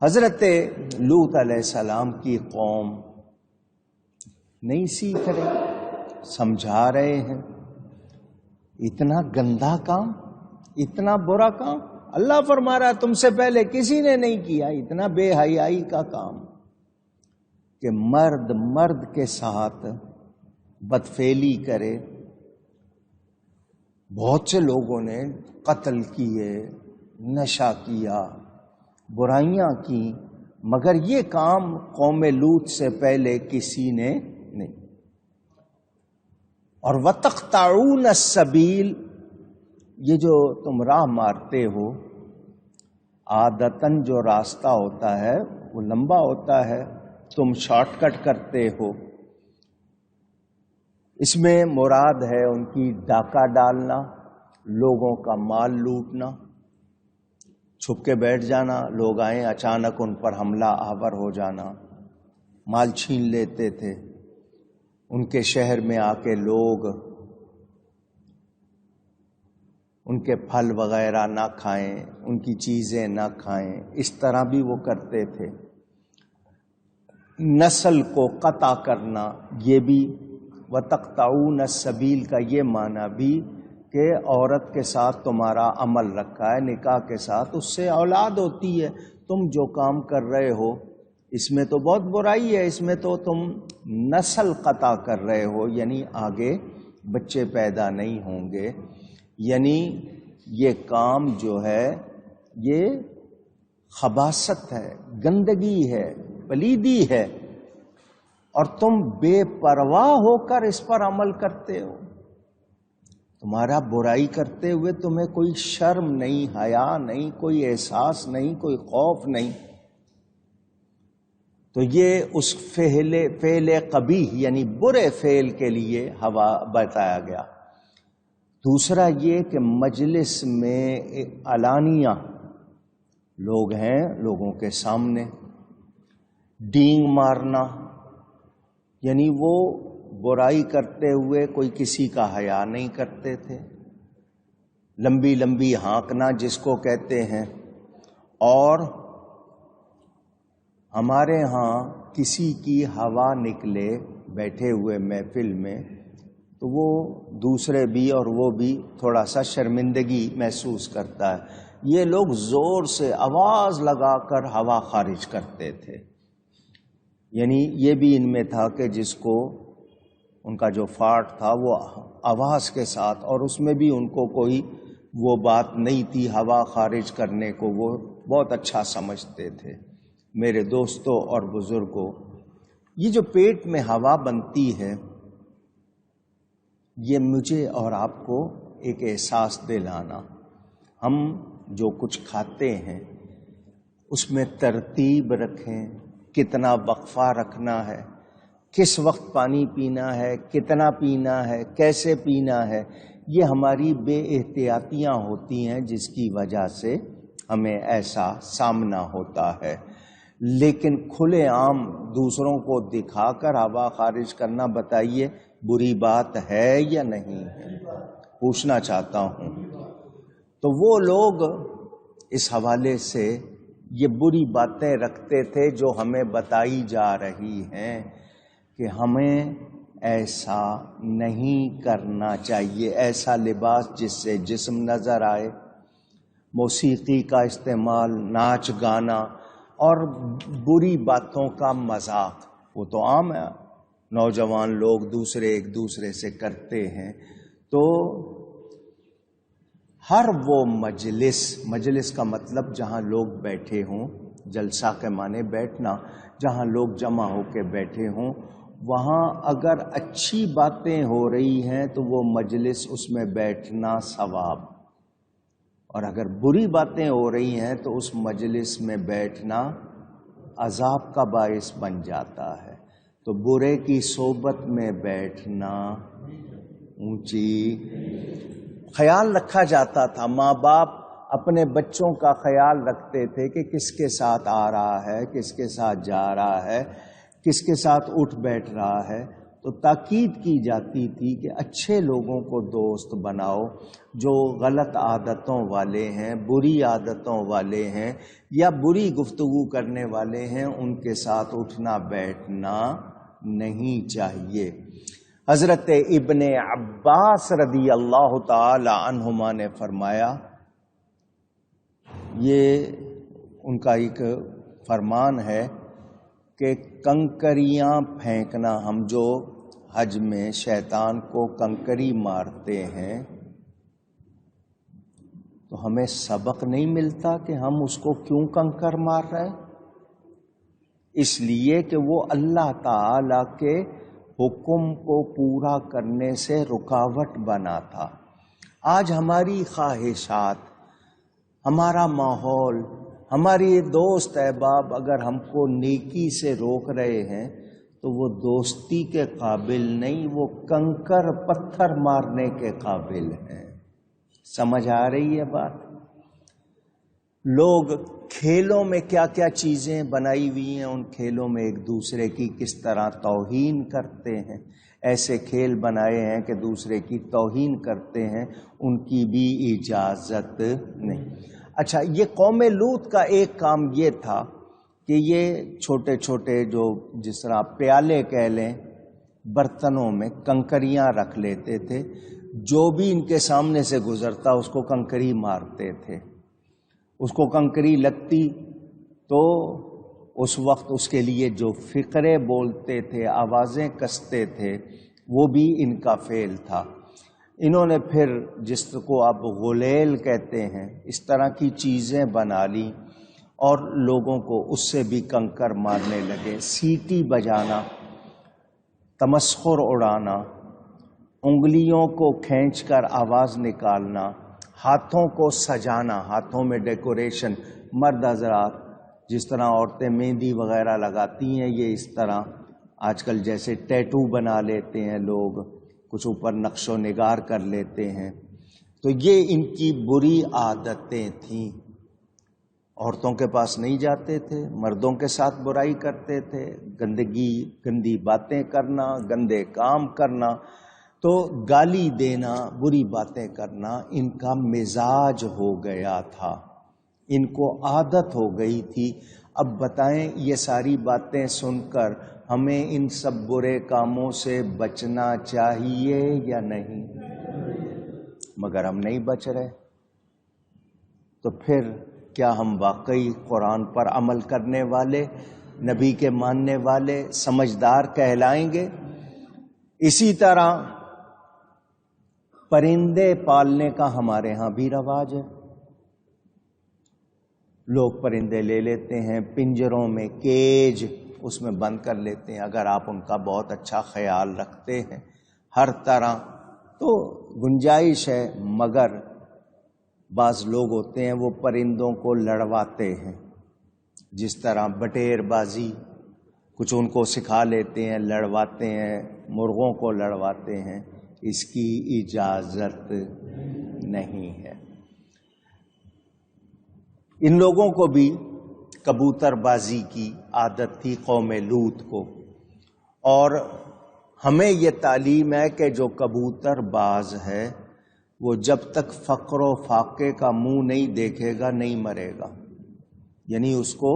حضرت لوط علیہ السلام کی قوم نہیں سیکھ رہے، سمجھا رہے ہیں اتنا گندا کام، اتنا برا کام اللہ فرما رہا ہے تم سے پہلے کسی نے نہیں کیا، اتنا بے حیائی کا کام کہ مرد مرد کے ساتھ بدفعلی کرے۔ بہت سے لوگوں نے قتل کیے، نشہ کیا، برائیاں کی، مگر یہ کام قوم لوط سے پہلے کسی نے نہیں۔ اور وَتَقْطَعُونَ السَّبِيلَ، یہ جو تم راہ مارتے ہو، عادتاً جو راستہ ہوتا ہے وہ لمبا ہوتا ہے، تم شارٹ کٹ کرتے ہو۔ اس میں مراد ہے ان کی ڈاکہ ڈالنا، لوگوں کا مال لوٹنا، چھپ کے بیٹھ جانا، لوگ آئیں اچانک ان پر حملہ آور ہو جانا، مال چھین لیتے تھے، ان کے شہر میں آ کے لوگ ان کے پھل وغیرہ نہ کھائیں، ان کی چیزیں نہ کھائیں، اس طرح بھی وہ کرتے تھے۔ نسل کو قطع کرنا، یہ بھی وَتَقْطَعُونَ السَّبِيلَ کا یہ معنی بھی کہ عورت کے ساتھ تمہارا عمل رکھا ہے، نکاح کے ساتھ، اس سے اولاد ہوتی ہے، تم جو کام کر رہے ہو اس میں تو بہت برائی ہے، اس میں تو تم نسل قطع کر رہے ہو، یعنی آگے بچے پیدا نہیں ہوں گے، یعنی یہ کام جو ہے یہ خباثت ہے، گندگی ہے، پلیدی ہے، اور تم بے پرواہ ہو کر اس پر عمل کرتے ہو۔ تمہارا برائی کرتے ہوئے تمہیں کوئی شرم نہیں، حیا نہیں، کوئی احساس نہیں، کوئی خوف نہیں۔ تو یہ اس فعل قبیح یعنی برے فعل کے لیے بتایا گیا۔ دوسرا یہ کہ مجلس میں علانیہ لوگ ہیں، لوگوں کے سامنے ڈینگ مارنا، یعنی وہ برائی کرتے ہوئے کوئی کسی کا حیا نہیں کرتے تھے، لمبی لمبی ہانکنا جس کو کہتے ہیں۔ اور ہمارے ہاں کسی کی ہوا نکلے بیٹھے ہوئے محفل میں تو وہ دوسرے بھی اور وہ بھی تھوڑا سا شرمندگی محسوس کرتا ہے، یہ لوگ زور سے آواز لگا کر ہوا خارج کرتے تھے، یعنی یہ بھی ان میں تھا کہ جس کو ان کا جو فارٹ تھا وہ آواز کے ساتھ، اور اس میں بھی ان کو کوئی وہ بات نہیں تھی ہوا خارج کرنے کو، وہ بہت اچھا سمجھتے تھے۔ میرے دوستوں اور بزرگوں، یہ جو پیٹ میں ہوا بنتی ہے یہ مجھے اور آپ کو ایک احساس دلانا، ہم جو کچھ کھاتے ہیں اس میں ترتیب رکھیں، کتنا وقفہ رکھنا ہے، کس وقت پانی پینا ہے، کتنا پینا ہے، کیسے پینا ہے، یہ ہماری بے احتیاطیاں ہوتی ہیں جس کی وجہ سے ہمیں ایسا سامنا ہوتا ہے۔ لیکن کھلے عام دوسروں کو دکھا کر ہوا خارج کرنا، بتائیے بری بات ہے یا نہیں ہے؟ پوچھنا چاہتا ہوں۔ تو وہ لوگ اس حوالے سے یہ بری باتیں رکھتے تھے جو ہمیں بتائی جا رہی ہیں کہ ہمیں ایسا نہیں کرنا چاہیے، ایسا لباس جس سے جسم نظر آئے، موسیقی کا استعمال، ناچ گانا اور بری باتوں کا مذاق، وہ تو عام ہے، نوجوان لوگ دوسرے ایک دوسرے سے کرتے ہیں۔ تو ہر وہ مجلس کا مطلب جہاں لوگ بیٹھے ہوں، جلسہ کے معنی بیٹھنا، جہاں لوگ جمع ہو کے بیٹھے ہوں، وہاں اگر اچھی باتیں ہو رہی ہیں تو وہ مجلس، اس میں بیٹھنا ثواب، اور اگر بری باتیں ہو رہی ہیں تو اس مجلس میں بیٹھنا عذاب کا باعث بن جاتا ہے۔ تو برے کی صحبت میں بیٹھنا اونچی خیال رکھا جاتا تھا، ماں باپ اپنے بچوں کا خیال رکھتے تھے کہ کس کے ساتھ آ رہا ہے، کس کے ساتھ جا رہا ہے، کس کے ساتھ اٹھ بیٹھ رہا ہے، تو تاکید کی جاتی تھی کہ اچھے لوگوں کو دوست بناؤ، جو غلط عادتوں والے ہیں، بری عادتوں والے ہیں یا بری گفتگو کرنے والے ہیں، ان کے ساتھ اٹھنا بیٹھنا نہیں چاہیے۔ حضرت ابن عباس رضی اللہ تعالی عنہما نے فرمایا، یہ ان کا ایک فرمان ہے کہ کنکریاں پھینکنا، ہم جو حج میں شیطان کو کنکری مارتے ہیں تو ہمیں سبق نہیں ملتا کہ ہم اس کو کیوں کنکر مار رہے ہیں؟ اس لیے کہ وہ اللہ تعالی کے حکم کو پورا کرنے سے رکاوٹ بنا تھا۔ آج ہماری خواہشات، ہمارا ماحول، ہماری دوست احباب اگر ہم کو نیکی سے روک رہے ہیں تو وہ دوستی کے قابل نہیں، وہ کنکر پتھر مارنے کے قابل ہیں۔ سمجھ آ رہی ہے بات؟ لوگ کھیلوں میں کیا کیا چیزیں بنائی ہوئی ہیں، ان کھیلوں میں ایک دوسرے کی کس طرح توہین کرتے ہیں، ایسے کھیل بنائے ہیں کہ دوسرے کی توہین کرتے ہیں، ان کی بھی اجازت نہیں۔ اچھا، یہ قوم لوط کا ایک کام یہ تھا کہ یہ چھوٹے چھوٹے جو جس طرح پیالے کہہ لیں، برتنوں میں کنکریاں رکھ لیتے تھے، جو بھی ان کے سامنے سے گزرتا اس کو کنکری مارتے تھے۔ اس کو کنکری لگتی تو اس وقت اس کے لیے جو فقرے بولتے تھے، آوازیں کستے تھے، وہ بھی ان کا فعل تھا۔ انہوں نے پھر جس کو آپ غلیل کہتے ہیں، اس طرح کی چیزیں بنا لی اور لوگوں کو اس سے بھی کنکر مارنے لگے۔ سیٹی بجانا، تمسخر اڑانا، انگلیوں کو کھینچ کر آواز نکالنا، ہاتھوں کو سجانا، ہاتھوں میں ڈیکوریشن، مرد حضرات جس طرح عورتیں مہندی وغیرہ لگاتی ہیں، یہ اس طرح آج کل جیسے ٹیٹو بنا لیتے ہیں لوگ، کچھ اوپر نقش و نگار کر لیتے ہیں، تو یہ ان کی بری عادتیں تھیں۔ عورتوں کے پاس نہیں جاتے تھے، مردوں کے ساتھ برائی کرتے تھے، گندی باتیں کرنا، گندے کام کرنا، تو گالی دینا، بری باتیں کرنا ان کا مزاج ہو گیا تھا، ان کو عادت ہو گئی تھی۔ اب بتائیں، یہ ساری باتیں سن کر ہمیں ان سب برے کاموں سے بچنا چاہیے یا نہیں؟ مگر ہم نہیں بچ رہے، تو پھر کیا ہم واقعی قرآن پر عمل کرنے والے، نبی کے ماننے والے، سمجھدار کہلائیں گے؟ اسی طرح پرندے پالنے کا ہمارے ہاں بھی رواج ہے۔ لوگ پرندے لے لیتے ہیں، پنجروں میں کیج اس میں بند کر لیتے ہیں۔ اگر آپ ان کا بہت اچھا خیال رکھتے ہیں ہر طرح تو گنجائش ہے، مگر بعض لوگ ہوتے ہیں وہ پرندوں کو لڑواتے ہیں، جس طرح بٹیر بازی، کچھ ان کو سکھا لیتے ہیں، لڑواتے ہیں، مرغوں کو لڑواتے ہیں، اس کی اجازت نہیں ہے۔ ان لوگوں کو بھی کبوتر بازی کی عادت تھی، قوم لوط کو، اور ہمیں یہ تعلیم ہے کہ جو کبوتر باز ہے وہ جب تک فقر و فاقے کا منہ نہیں دیکھے گا نہیں مرے گا، یعنی اس کو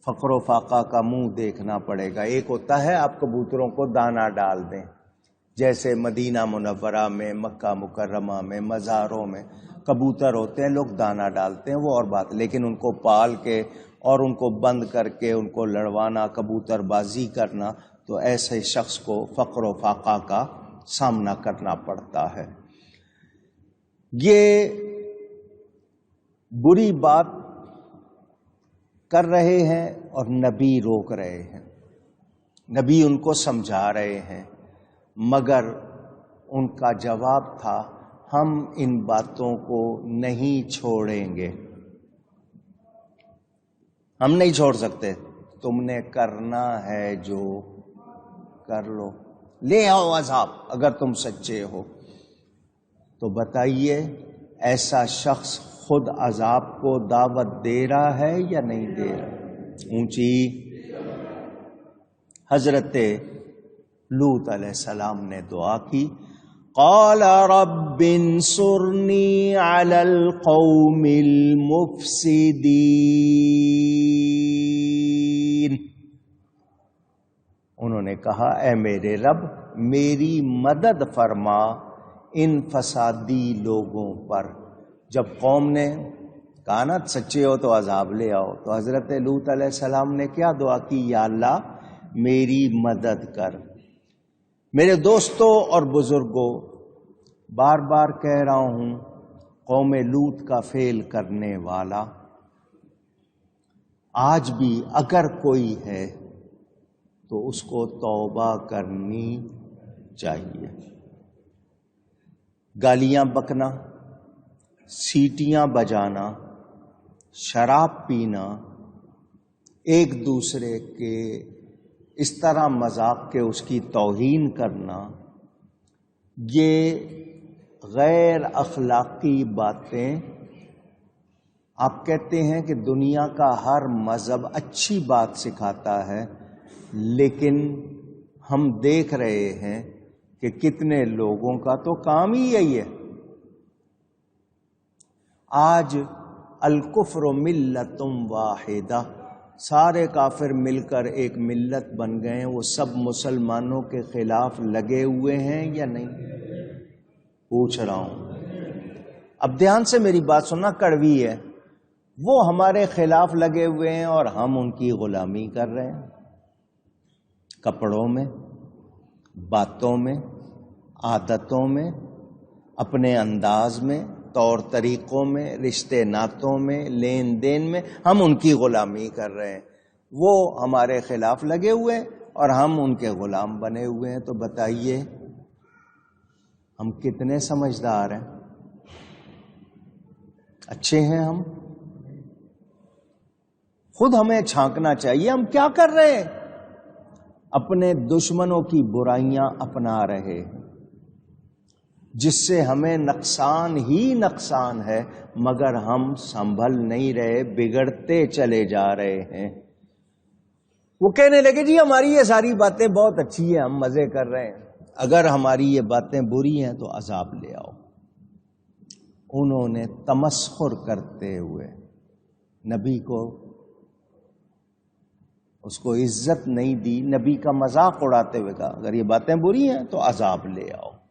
فقر و فاقہ کا منہ دیکھنا پڑے گا۔ ایک ہوتا ہے آپ کبوتروں کو دانہ ڈال دیں، جیسے مدینہ منورہ میں، مکہ مکرمہ میں، مزاروں میں کبوتر ہوتے ہیں، لوگ دانہ ڈالتے ہیں، وہ اور بات، لیکن ان کو پال کے اور ان کو بند کر کے ان کو لڑوانا، کبوتر بازی کرنا، تو ایسے شخص کو فقر و فاقہ کا سامنا کرنا پڑتا ہے۔ یہ بری بات کر رہے ہیں اور نبی روک رہے ہیں، نبی ان کو سمجھا رہے ہیں، مگر ان کا جواب تھا ہم ان باتوں کو نہیں چھوڑیں گے، ہم نہیں چھوڑ سکتے، تم نے کرنا ہے جو کر لو، لے آؤ عذاب اگر تم سچے ہو۔ تو بتائیے، ایسا شخص خود عذاب کو دعوت دے رہا ہے یا نہیں دے رہا؟ اونچی۔ حضرت لوط علیہ السلام نے دعا کی، قال رب انصرنی علی القوم المفسدین، انہوں نے کہا اے میرے رب میری مدد فرما ان فسادی لوگوں پر۔ جب قوم نے کہا نا سچے ہو تو عذاب لے آؤ، تو حضرت لوط علیہ السلام نے کیا دعا کی؟ یا اللہ میری مدد کر۔ میرے دوستوں اور بزرگوں، بار بار کہہ رہا ہوں، قوم لوط کا فعل کرنے والا آج بھی اگر کوئی ہے تو اس کو توبہ کرنی چاہیے۔ گالیاں بکنا، سیٹیاں بجانا، شراب پینا، ایک دوسرے کے اس طرح مذاق کے اس کی توہین کرنا، یہ غیر اخلاقی باتیں۔ آپ کہتے ہیں کہ دنیا کا ہر مذہب اچھی بات سکھاتا ہے، لیکن ہم دیکھ رہے ہیں کہ کتنے لوگوں کا تو کام ہی یہی ہے۔ آج الکفر ملت واحدہ، سارے کافر مل کر ایک ملت بن گئے ہیں، وہ سب مسلمانوں کے خلاف لگے ہوئے ہیں یا نہیں؟ پوچھ رہا ہوں، اب دھیان سے میری بات سننا، کڑوی ہے۔ وہ ہمارے خلاف لگے ہوئے ہیں اور ہم ان کی غلامی کر رہے ہیں، کپڑوں میں، باتوں میں، عادتوں میں، اپنے انداز میں، طور طریقوں میں، رشتے ناتوں میں، لین دین میں ہم ان کی غلامی کر رہے ہیں۔ وہ ہمارے خلاف لگے ہوئے ہیں اور ہم ان کے غلام بنے ہوئے ہیں۔ تو بتائیے ہم کتنے سمجھدار ہیں؟ اچھے ہیں ہم؟ خود ہمیں چھانکنا چاہیے، ہم کیا کر رہے ہیں؟ اپنے دشمنوں کی برائیاں اپنا رہے ہیں، جس سے ہمیں نقصان ہی نقصان ہے، مگر ہم سنبھل نہیں رہے، بگڑتے چلے جا رہے ہیں۔ وہ کہنے لگے جی ہماری یہ ساری باتیں بہت اچھی ہیں، ہم مزے کر رہے ہیں، اگر ہماری یہ باتیں بری ہیں تو عذاب لے آؤ۔ انہوں نے تمسخر کرتے ہوئے نبی کو، اس کو عزت نہیں دی، نبی کا مذاق اڑاتے ہوئے کہا اگر یہ باتیں بری ہیں تو عذاب لے آؤ۔